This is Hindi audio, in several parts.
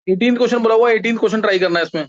18 क्वेश्चन बोला हुआ, 18 क्वेश्चन ट्राई करना है इसमें।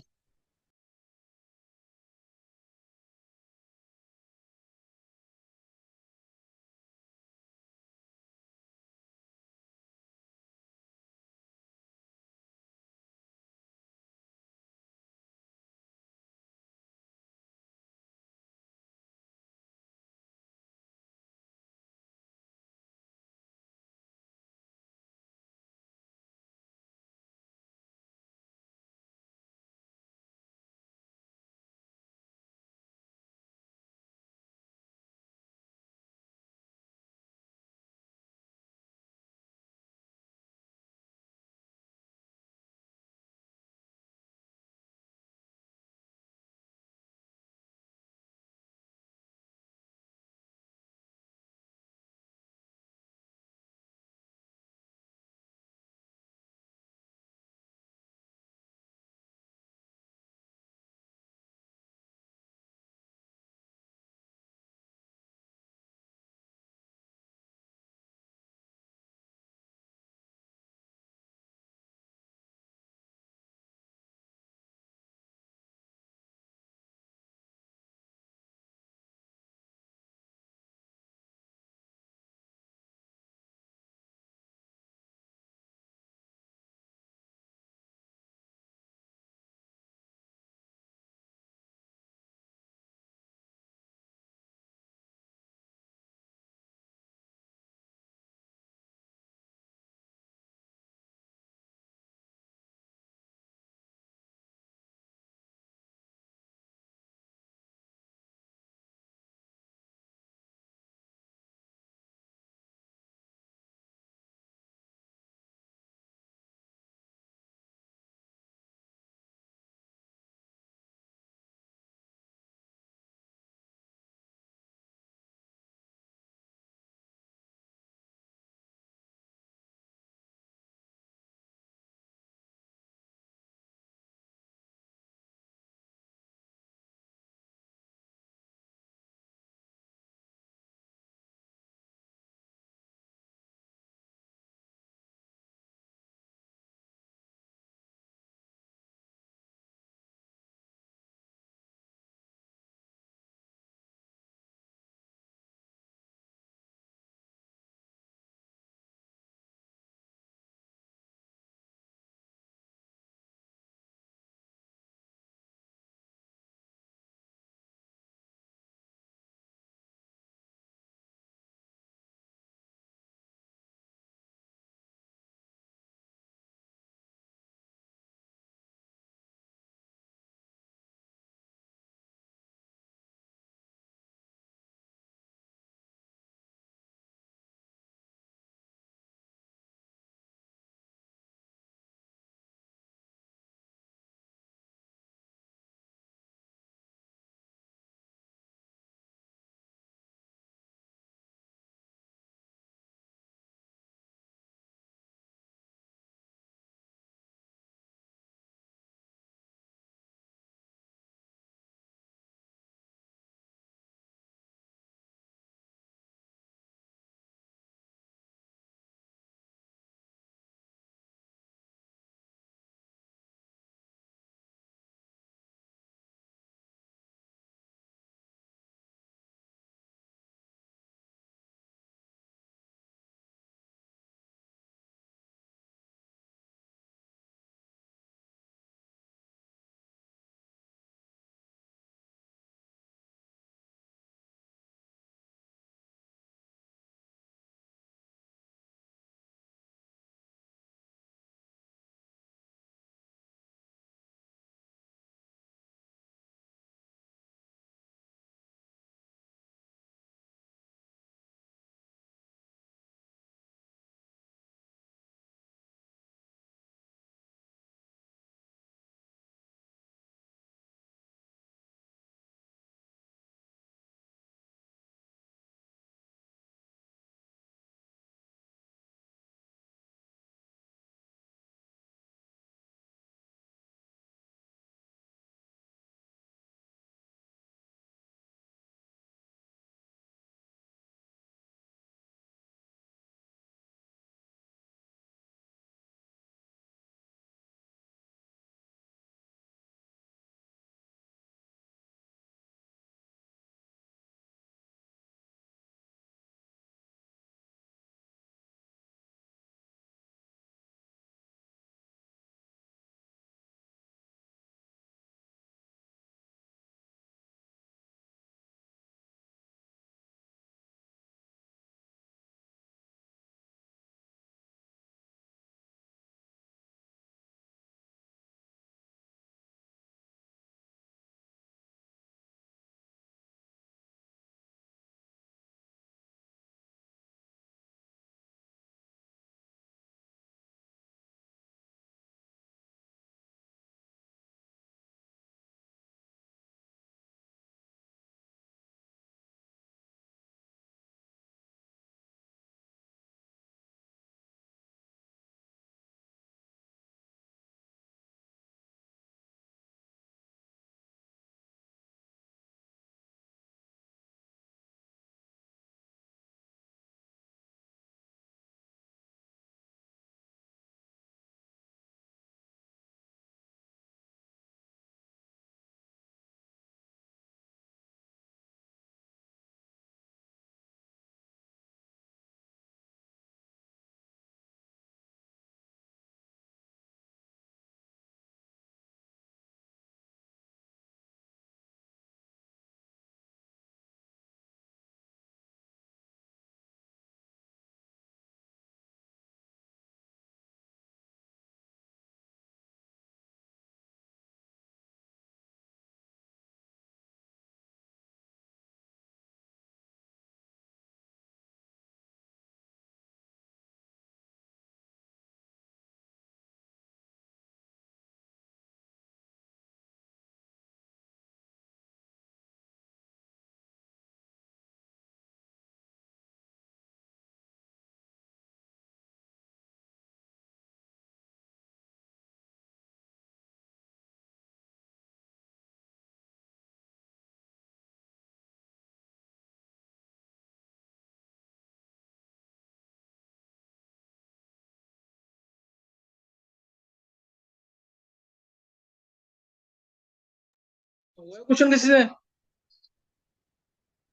हुआ क्वेश्चन किसी से?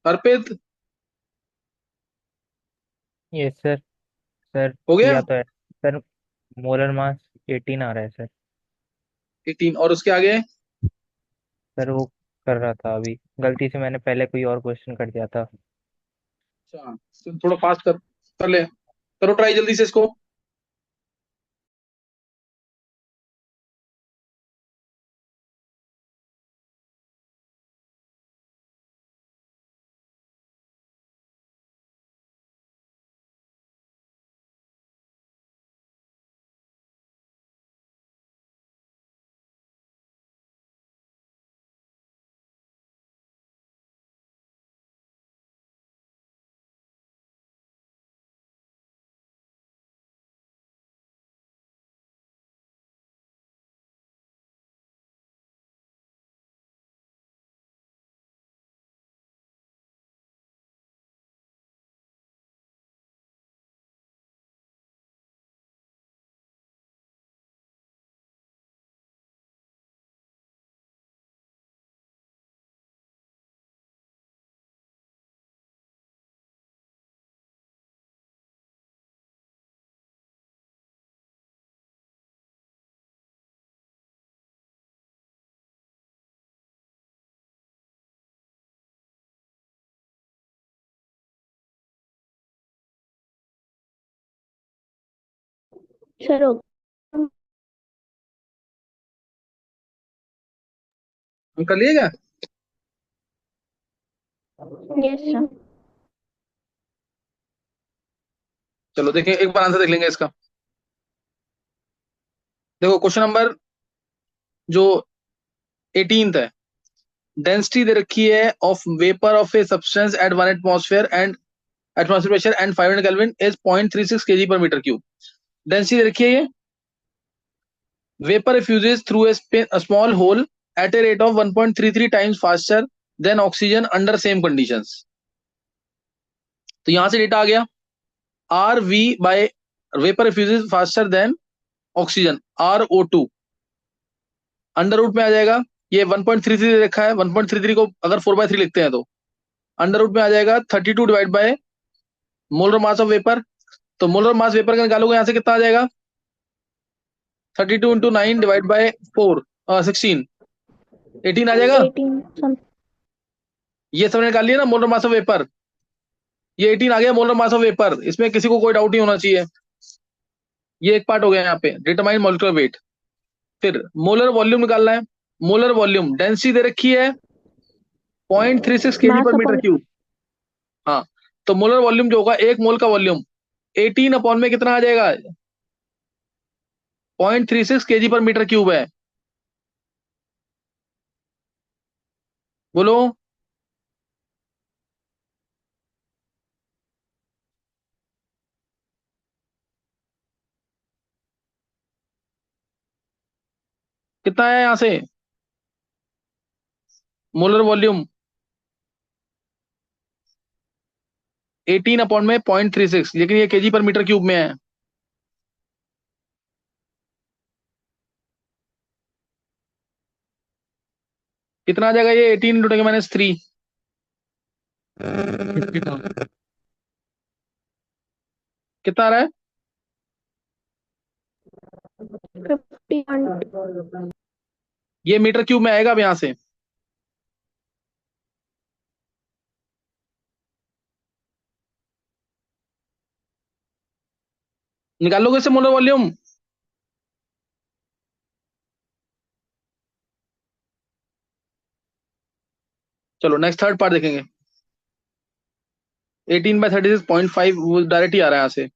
अर्पित? ये सर। सर हो गया? किया तो है सर। मोलर मास 18 आ रहा है सर। 18 और उसके आगे? सर वो कर रहा था अभी, गलती से मैंने पहले कोई और क्वेश्चन कर दिया था। अच्छा, तो थोड़ा फास्ट कर कर ले। करो ट्राई जल्दी से इसको। सर हो हम कर लिए क्या? Yes sir. चलो देखें, एक बार आंसर देख लेंगे इसका। देखो क्वेश्चन नंबर जो 18th है। डेंसिटी दे रखी है of vapour of a substance at 1 atmosphere and atmosphere pressure and 500 kelvin is 0.36 kg per meter cube। Density दे रखी है ये। Vapour refuses through a small hole at a rate of 1.33 times faster than oxygen under same conditions। तो यहां से डेटा आ गया। R V by vapour refuses faster than oxygen, RO2 under root में आ जाएगा। ये 1.33 दे रखा है, 1.33 को अगर 4/3 लिखते हैं तो अंडर रूट में आ जाएगा 32 divide by molar mass of vapour. तो मोलर मास वेपर का निकालोगे यहां से कितना आ जाएगा? 32 × 9 डिवाइड बाय 4, 16, 18 आ जाएगा। 18 ये सब निकाल लिया ना मोलर मास ऑफ वेपर। ये 18 आ गया मोलर मास ऑफ वेपर, इसमें किसी को कोई डाउट नहीं होना चाहिए। ये एक पार्ट हो गया यहाँ पे, डिटरमाइन मोलिकुलर वेट। फिर मोलर वॉल्यूम निकालना है। मोलर वॉल्यूम डेंसिटी दे रखी है 0.36 kg मास पर मीटर अपॉन क्यूब। हाँ, तो मोलर वॉल्यूम जो होगा, एक मोल का वॉल्यूम 18 अपॉन में कितना आ जाएगा? 0.36 kg पर मीटर क्यूब है। बोलो कितना है यहां से मोलर वॉल्यूम? 18 अपॉन में 0.36, लेकिन ये केजी पर मीटर क्यूब में है। कितना आ जाएगा ये? 18 × 10⁻³ कितना आ रहा है? 50। ये मीटर क्यूब में आएगा अब यहां से। निकाल लोगे इससे मोलर वॉल्यूम? चलो नेक्स्ट थर्ड पार्ट देखेंगे। 18/36.5 वो डायरेक्ट ही आ रहा है यहाँ से,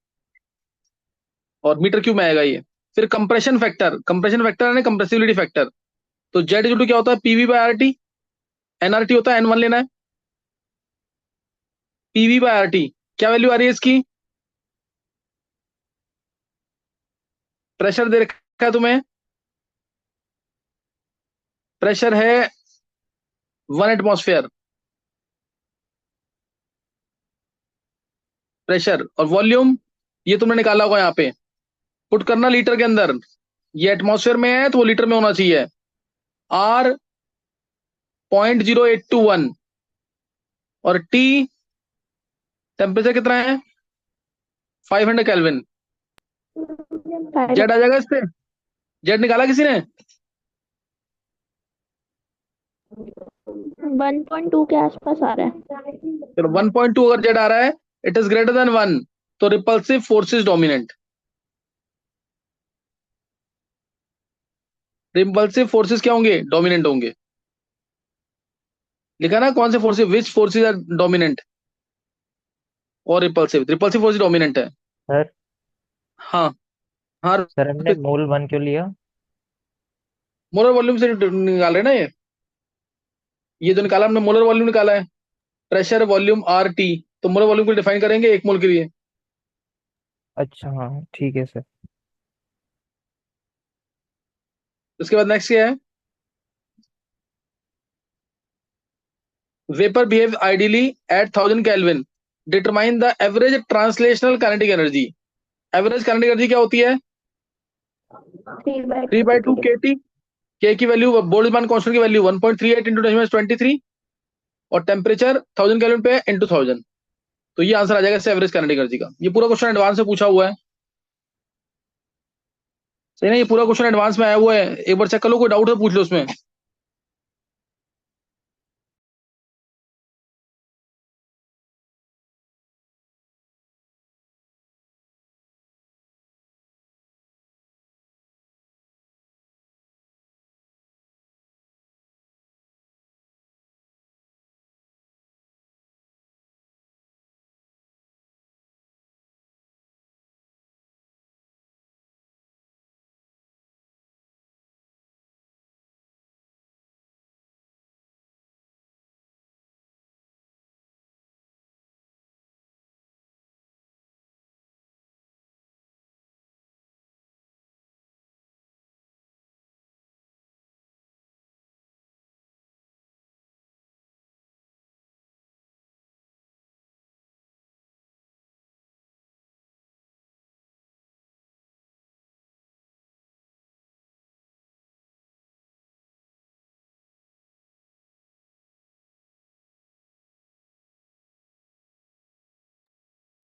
और मीटर क्यूब में आएगा ये। फिर कंप्रेशन फैक्टर, कंप्रेशन फैक्टर है कंप्रेसिबिलिटी फैक्टर। तो जेड इक्वल टू क्या होता है? PV/RT। NRT होता है N1 लेना है। PV/RT क्या वैल्यू आ रही है इसकी? प्रेशर दे रखा है तुम्हें, प्रेशर है 1 एटमॉस्फेयर प्रेशर, और वॉल्यूम ये तुमने निकाला होगा यहाँ पे, पुट करना लीटर के अंदर। ये एटमॉस्फेयर में है तो वो लीटर में होना चाहिए। आर 0.0821 और टी टेम्परेचर कितना है 500 केल्विन। जेड आ जाएगा इससे, जेड निकाला किसी ने? 1.2 के आसपास आ रहा है। चलो 1.2 अगर जेड आ रहा है, इट इज ग्रेटर देन 1, तो repulsive force is dominant. Repulsive forces क्या होंगे? डोमिनेंट होंगे। लिखा ना कौन से forces, which forces are dominant और रिपल्सिव? रिपल्सिव फोर्स डोमिनेंट है। सर हाँ हाँ। सर हमने मोल 1 क्यों लिया? मोलर वॉल्यूम से निकाल रहे हैं ना ये जो निकाला हमने मोलर वॉल्यूम निकाला है, प्रेशर वॉल्यूम आर टी, तो मोलर वॉल्यूम को डिफाइन करेंगे 1 मोल के लिए। अच्छा हाँ ठीक है सर। उसके बाद नेक्स्ट क्या है? Vapour behave ideally at 1000 kelvin, determine the average translational kinetic energy. Average kinetic energy क्या होती है? 3/2 के टी। के की वैल्यू, बोल्ट्जमान कांस्टेंट की वैल्यू 1.38 इंटू 10⁻23, और टेम्परेचर 1000 केल्विन पे इंटू 1000। तो ये आंसर आ जाएगा इससे एवरेज काइनेटिक एनर्जी का। ये पूरा क्वेश्चन एडवांस में पूछा हुआ है, सही ना? ये पूरा क्वेश्चन एडवांस में आया हुआ है, एक बार चेक कर लो, कोई डाउट है पूछ लो उसमें।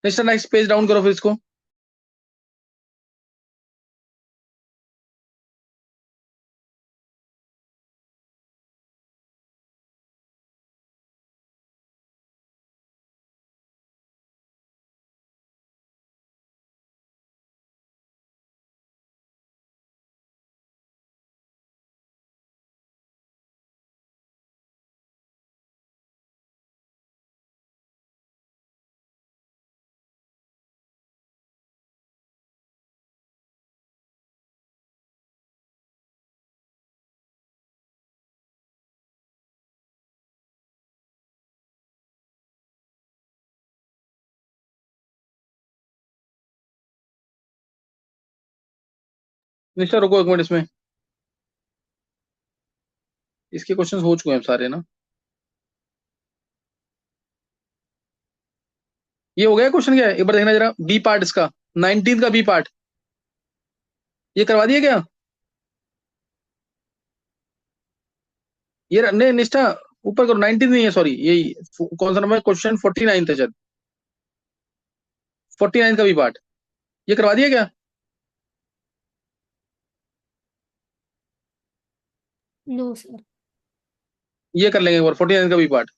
नेक्स्ट पेज डाउन करो फिर इसको। निश्चय रुको एक मिनट, इसमें इसके क्वेश्चंस हो चुके हैं सारे ना। ये हो गया क्वेश्चन, क्या है एक बार देखना जरा, बी पार्ट इसका, 19 का बी पार्ट, ये करवा दिया क्या? ये नहीं निष्ठा, ऊपर करो, 19 नहीं है सॉरी, यही कौन सा नंबर क्वेश्चन 49 था शायद, 49 का बी पार्ट, ये करवा दिया क्या? No sir. ये कर लेंगे एक बार 49 का बी पार्ट।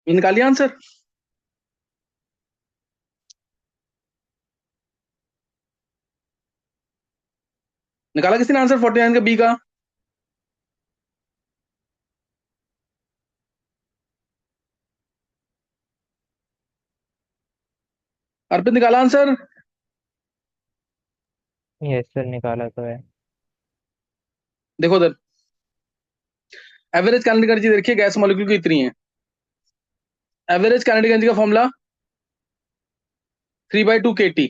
ये निकालिए आंसर। निकाला किसी ने आंसर 49 का बी का? अर्पित निकाला आंसर? यस सर, निकाला तो है। देखो उधर, एवरेज काइनेटिक एनर्जी देखिए गैस मॉलिक्यूल की इतनी है। एवरेज काइनेटिक एनर्जी का फॉर्मूला 3/2 kT।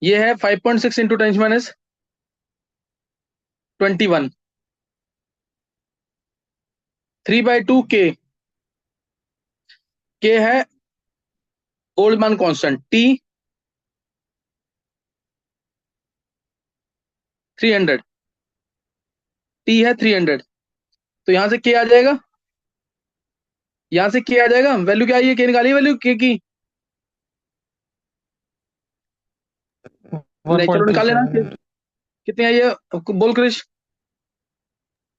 ये है 5.6 इंटू 10⁻21। 3/2 K। K है बोल्ट्जमान कांस्टेंट। T 300। T है 300। तो यहां से K आ जाएगा, यहां से K आ जाएगा। वैल्यू क्या आई है? K निकालिए वैल्यू K की। नहीं चलो निकाल लेना। 1.27 कितनी आई है बोल क्रिश?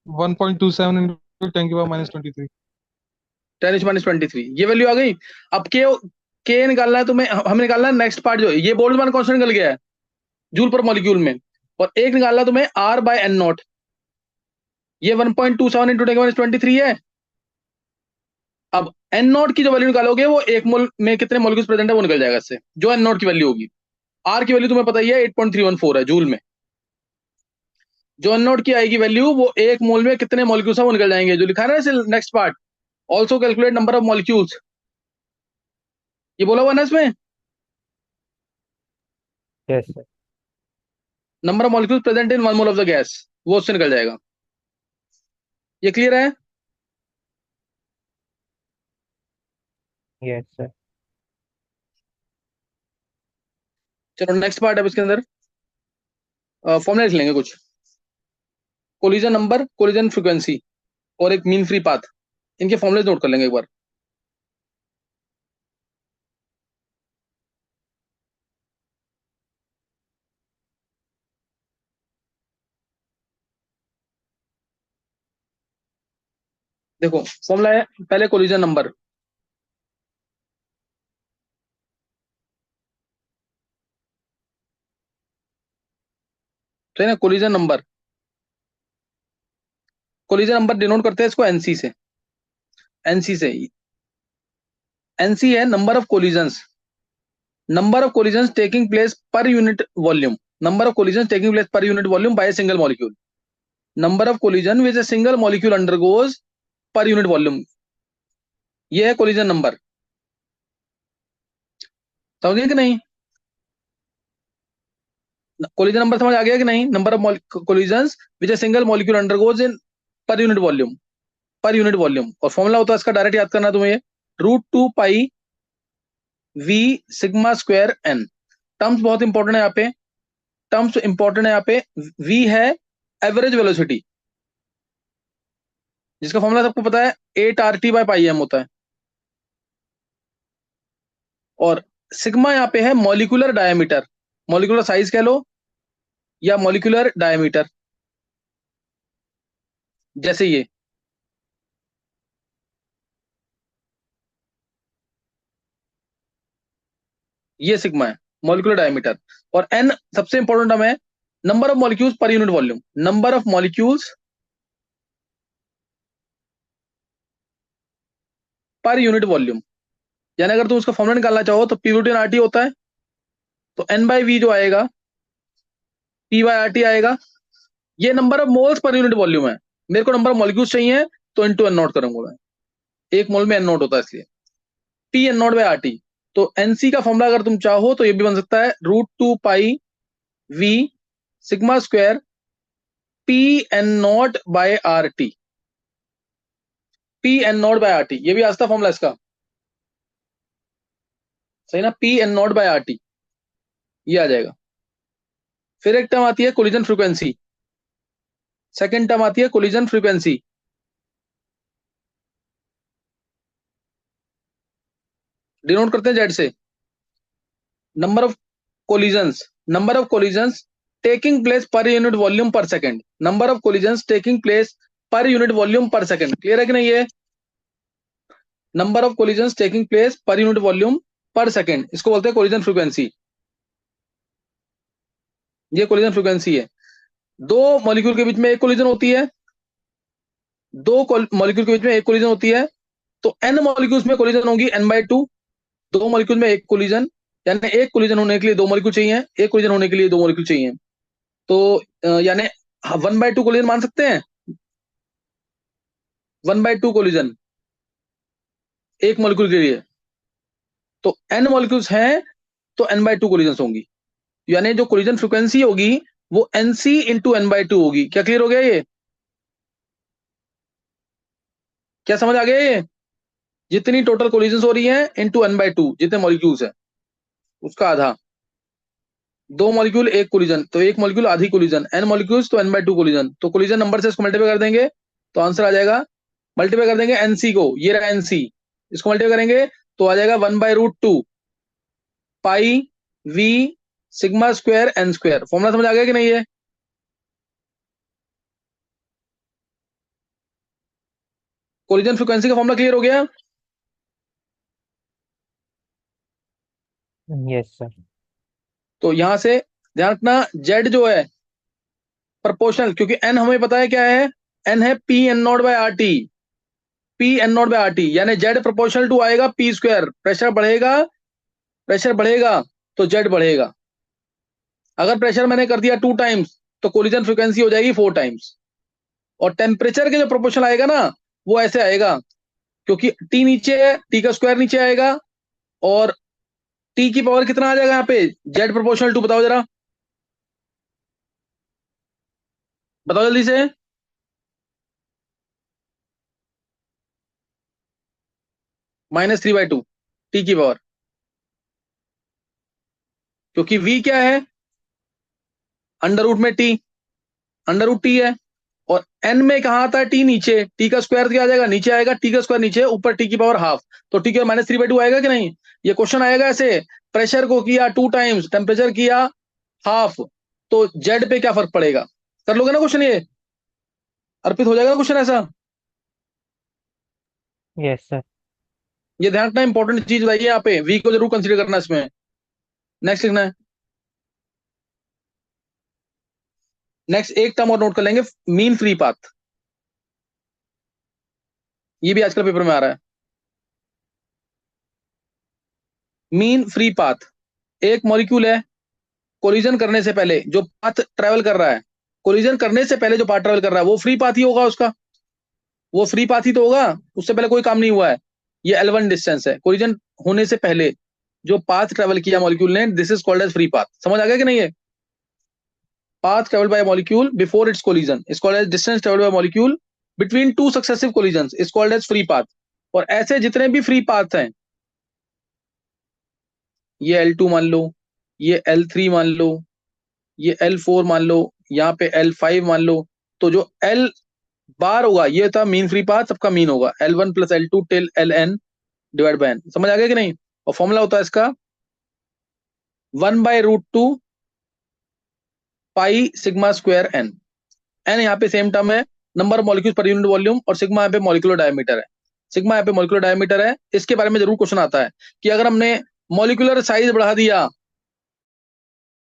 1.27 into 10⁻⁻23। 10⁻23 ये वैल्यू आ गई। अब के निकालना है तुम्हें, हमें निकालना है नेक्स्ट पार्ट जो है, ये बोल्ट्जमान कांस्टेंट निकल गया है जूल पर मॉलिक्यूल में। और एक निकालना है तुम्हें R/N0। ये 1.27 इंटू 10⁻23 है। अब N0 की जो वैल्यू निकालोगे वो एक मोल में कितने मॉलिक्यूल्स प्रेजेंट है वो निकल जाएगा इससे, जो N0 की वैल्यू होगी। R की वैल्यू तुम्हें पता ही है 8.314 है जूल में। जो N0 की आएगी वैल्यू, वो एक मोल में कितने मॉलिक्यूल्स है वो निकल जाएंगे, जो लिखा है ना next part. Also calculate number of molecules, ये बोला हुआ ना इसमें, yes sir. Number of molecules present in 1 mole of the gas, वो उससे निकल जाएगा। ये क्लियर है? Yes sir. चलो नेक्स्ट पार्ट है इसके अंदर फॉर्मूला लिख लेंगे कुछ। कोलिजन नंबर, कोलिजन फ्रीक्वेंसी और एक मीन फ्री पाथ, इनके फॉर्मूले नोट कर लेंगे एक बार। देखो फॉर्मूला है पहले कोलिजन नंबर। तो है ना collision number, collision number denote करते हैं इसको एनसी से। एनसी से, एनसी है number of collisions, number of collisions taking place per unit volume. Number of collisions taking place per unit volume by a single molecule. Number of collision which a single molecule undergoes पर यूनिट वॉल्यूम, ये है कोलिजन नंबर। समझिए कि नहीं? कोलिजन नंबर समझ आ गया कि नहीं? Number of collisions which a single molecule undergoes इन पर यूनिट वॉल्यूम, पर यूनिट वॉल्यूम। और फॉर्मूला होता है इसका, डायरेक्ट याद करना तुम्हें, √2 पाई v sigma square n। Terms बहुत इंपॉर्टेंट है यहाँ पे, टर्म्स इंपॉर्टेंट है यहाँ पे। v है एवरेज वेलोसिटी, जिसका फॉर्मूला सबको पता है 8RT/πm होता है। और सिग्मा यहाँ पे है मॉलिक्यूलर डायमीटर, मॉलिक्यूलर साइज कह लो या मॉलिक्यूलर डायमीटर। जैसे ये सिग्मा है मॉलिक्यूलर डायमीटर। और n सबसे इंपॉर्टेंट टर्म है, नंबर ऑफ मॉलिक्यूल्स पर unit volume. Number of molecules पर यूनिट वॉल्यूम, यानी अगर तुम उसका फॉर्मूला निकालना चाहो तो P/RT होता है। तो N/V जो आएगा P/RT आएगा। ये number of moles per unit volume है, मेरे को नंबर ऑफ मॉलिक्यूल्स चाहिए तो इंटू N0 करूंगा मैं, एक मोल में N0 होता है इसलिए P/N0/RT। तो एनसी का फॉर्मूला अगर तुम चाहो तो ये भी बन सकता है √2 पाई v sigma square P/N0/RT। P/N0/RT ये भी आता फॉर्मूला इसका, सही ना? P/N0/RT ये आ जाएगा। फिर एक टर्म आती है कोलिजन फ्रीक्वेंसी, सेकेंड टर्म आती है कोलिजन फ्रीक्वेंसी। डिनोट करते हैं जेड से। Number of collisions, number of collisions taking place per unit volume per second, number of collisions taking place per unit volume per second. Clear है कि नहीं? ये number of collision taking place per unit volume per second, इसको बोलते हैं कोलिजन फ्रीक्वेंसी। ये कोलिजन फ्रीक्वेंसी है। दो मॉलिक्यूल के बीच में एक कोलिजन होती है, दो मॉलिक्यूल के बीच में एक कोलिजन होती है, तो n मॉलिक्यूल्स में कोलिजन होगी n/2। दो मॉलिक्यूल में एक कोलिजन, यानी एक कोलिजन होने के लिए दो मॉलिक्यूल चाहिए, एक कोलिजन होने के लिए दो मॉलिक्यूल चाहिए। तो यानी 1/2 कोलिजन मान सकते हैं, 1/2 कोलिजन एक मॉलिक्यूल के लिए। तो n मॉलिक्यूल्स हैं तो n/2 कोलिजन होंगी, यानी जो कोलिजन फ्रीक्वेंसी होगी वो nc इंटू n/2 होगी। क्या क्लियर हो गया ये? क्या समझ आ गया ये? जितनी टोटल कोलिजन हो रही है इंटू n/2, जितने मॉलिक्यूल्स है उसका आधा। दो मॉलिक्यूल एक कोलिजन, तो एक मॉलिक्यूल आधी कोलिजन, n मॉलिक्यूल्स तो n/2 कोलिजन। तो कोलिजन नंबर से इसको मल्टीप्लाई कर देंगे तो आंसर आ जाएगा, मल्टीप्लाई कर देंगे nc को, ये रहा nc, इसको मल्टीप्लाई करेंगे तो आ जाएगा 1/√2 पाई v sigma square n square. Formula समझ आ गया कि नहीं? है कोलिजन फ्रीक्वेंसी का फॉर्मूला क्लियर हो गया? Yes sir. तो यहां से ध्यान रखना, z जो है प्रोपोर्शनल, क्योंकि n हमें पता है क्या है, n है p n not by R T, p n not by R T, यानी z प्रोपोर्शनल टू आएगा p स्क्वायर। प्रेशर बढ़ेगा, प्रेशर बढ़ेगा तो z बढ़ेगा। अगर प्रेशर मैंने कर दिया 2 टाइम्स तो कोलिजन फ्रीक्वेंसी हो जाएगी 4 टाइम्स। और टेम्परेचर के जो प्रोपोर्शनल आएगा ना वो ऐसे आएगा, क्योंकि t नीचे है, t का स्क्वायर नीचे आएगा, और t की पावर कितना आ जाएगा यहाँ पे, z प्रोपोर्शनल टू, बताओ जरा, बताओ जल्दी से। -3/2 टी की पावर, क्योंकि v क्या है, अंडर रूट में t, अंडर रूट टी है, और n में कहा आता है t नीचे, t का स्क्वायर क्या आ जाएगा, नीचे आएगा, t का स्क्वायर नीचे, ऊपर t की पावर हाफ, तो t की पावर -3/2 आएगा कि नहीं? ये क्वेश्चन आएगा ऐसे, प्रेशर को किया 2 टाइम्स, टेम्परेचर किया हाफ, तो z पे क्या फर्क पड़ेगा? कर लोगे ना क्वेश्चन ये? अर्पित हो जाएगा क्वेश्चन ऐसा? Yes sir. ये ध्यान रखना, इंपॉर्टेंट चीज बताइए यहाँ पे, v को जरूर कंसीडर करना इसमें। नेक्स्ट लिखना है, नेक्स्ट एक टर्म और नोट कर लेंगे, मीन फ्री पाथ। ये भी आजकल पेपर में आ रहा है। मीन फ्री पाथ, एक मॉलिक्यूल है, कोलिजन करने से पहले जो पाथ ट्रेवल कर रहा है, कोलिजन करने से पहले जो पाथ ट्रेवल कर रहा है वो फ्री पाथ ही होगा उसका, वो फ्री पाथ ही तो होगा, उससे पहले कोई काम नहीं हुआ है। ये L1 डिस्टेंस है, कोलिजन होने से पहले जो पाथ ट्रेवल किया मॉलिक्यूल ने, this is called as free path. समझ आ गया कि नहीं? है path traveled by a molecule before its collision is called as distance traveled by a molecule between two successive collisions is called as free path। और ऐसे जितने भी फ्री पाथ हैं, ये L2 मान लो, ये L3 मान लो, ये L4 मान लो, यहाँ पे L5 मान लो, तो जो L बार होगा ये था मीन फ्री पाथ, सबका मीन होगा L1 + L2 till Ln divide by n। समझ आ गया कि नहीं? और फॉर्मूला होता है इसका 1/√2 pi sigma square n। n यहाँ पे सेम टर्म है, नंबर ऑफ मॉलिक्यूल्स पर यूनिट वॉल्यूम, और सिग्मा यहाँ पे मॉलिक्यूलर डायमीटर है, सिग्मा यहाँ पे मॉलिक्यूलर डायमीटर है। इसके बारे में जरूर क्वेश्चन आता है कि अगर हमने मॉलिक्यूलर साइज बढ़ा दिया,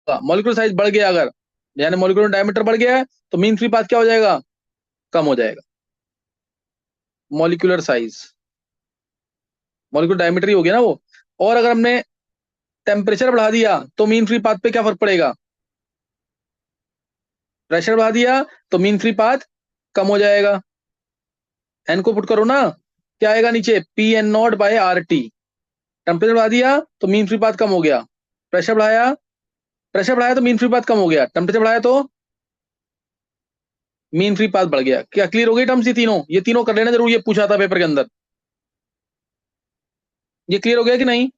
मॉलिक्यूलर साइज बढ़ गया अगर, यानी मॉलिक्यूलर डायमीटर बढ़ गया है, तो मीन फ्री पाथ क्या हो जाएगा, कम हो जाएगा। मॉलिक्यूलर साइज, मॉलिक्यूलर डायमीटर ही हो गया ना वो। और अगर हमने टेम्परेचर बढ़ा दिया तो मीन फ्री पाथ पे क्या फर्क पड़ेगा, प्रेशर बढ़ा दिया तो मीन फ्री पाथ कम हो जाएगा। एन को पुट करो ना, क्या आएगा नीचे, P n0/RT। टेम्परेचर बढ़ा दिया तो मीन फ्री पाथ कम हो गया, प्रेशर बढ़ाया, प्रेशर बढ़ाया तो मीन फ्री पाथ कम हो गया, टेम्परेचर बढ़ाया तो मीन फ्री पाथ बढ़ गया। क्या क्लियर हो गई टर्म्स? ये तीनों कर लेना जरूर, ये पूछा था पेपर के अंदर। ये क्लियर हो गया कि नहीं?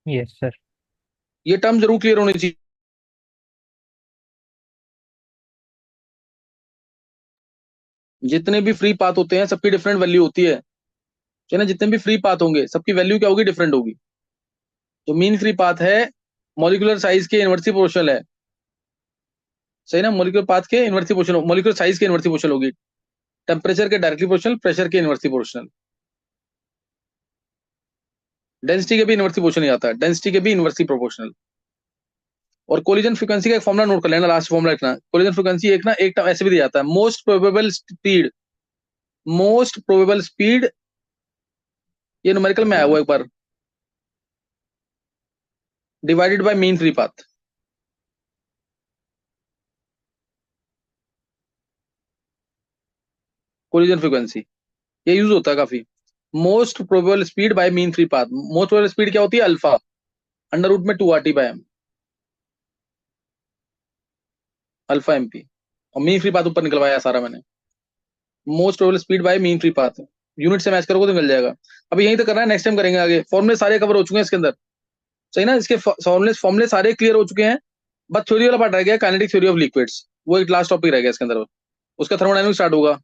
Yes sir. ये टर्म जरूर क्लियर होनी चाहिए। जितने भी फ्री पाथ होते हैं सबकी डिफरेंट वैल्यू होती है, ना जितने भी फ्री पाथ होंगे सबकी वैल्यू क्या होगी, डिफरेंट होगी। जो मीन फ्री पाथ है मॉलिक्यूलर साइज के इनवर्सली प्रोपोर्शनल है, सही ना, मोलिकुलर पाथ के इनवर्सली प्रोपोर्शनल, मोलिकुलर साइज के इनवर्सली प्रोपोर्शनल होगी, टेम्परेचर के डायरेक्टली प्रोपोर्शनल, प्रेशर के इनवर्सली प्रोपोर्शनल, डेंसिटी के भी इनवर्सली प्रोपोर्शनल आता है, डेंसिटी के भी इनवर्सली प्रोपोर्शनल। और कोलिजन फ्रीक्वेंसी का एक फॉर्मूला नोट कर लेना, लास्ट फॉर्मूला लिखना, कोलिजन फ्रीक्वेंसी एक ना एक ऐसे भी दिया जाता है, most probable speed, most probable speed, ये न्यूमेरिकल में आया हुआ एक बार, divided by mean free path. Collision frequency ये यूज होता है काफी, most probable speed by mean free path. Most probable speed क्या होती है, अल्फा, अंडर रूट में 2 RT/m, अल्फा MP, और मीन फ्री पाथ ऊपर निकलवाया सारा मैंने, most probable speed by mean free path, unit से मैच करोगे तो मिल जाएगा। अभी यहीं तक करना है, नेक्स्ट टाइम करेंगे आगे, फॉर्मुले सारे कवर हो चुके हैं इसके अंदर, सही ना, इसके फॉर्मुले फॉर्मुले सारे क्लियर हो चुके हैं, बस थ्योरी वाला पार्ट रह गया, काइनेटिक थ्योरी ऑफ लिक्विड्स, वो एक लास्ट टॉपिक रह गया इसके अंदर, उसका थर्मोडायनामिक्स स्टार्ट होगा।